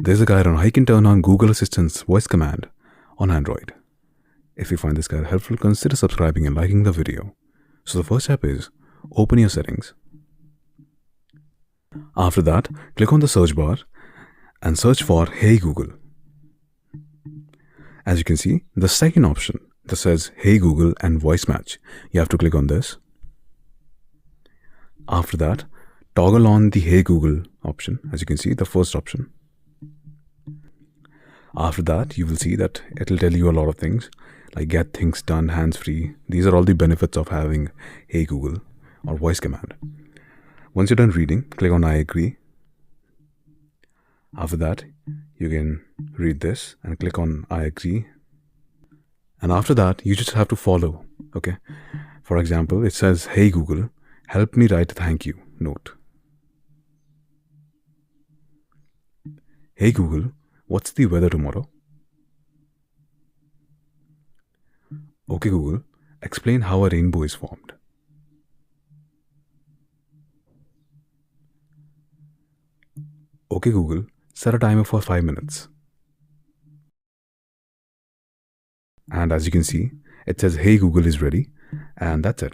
There's a guide on how you can turn on Google Assistant's voice command on Android. If you find this guide helpful, consider subscribing and liking the video. So the first step is open your settings. After that, click on the search bar and search for Hey Google. As you can see, the second option that says Hey Google and voice match, you have to click on this. After that, toggle on the Hey Google option. As you can see, the first option. After that, you will see that it will tell you a lot of things like get things done hands-free. These are all the benefits of having Hey Google or voice command. Once you're done reading, click on I agree. After that, you can read this and click on I agree. And after that, you just have to follow. Okay. For example, it says, Hey Google, help me write a thank you note. Hey Google, what's the weather tomorrow? Okay Google, explain how a rainbow is formed. Okay Google, set a timer for 5 minutes. And as you can see, it says Hey Google is ready, and that's it.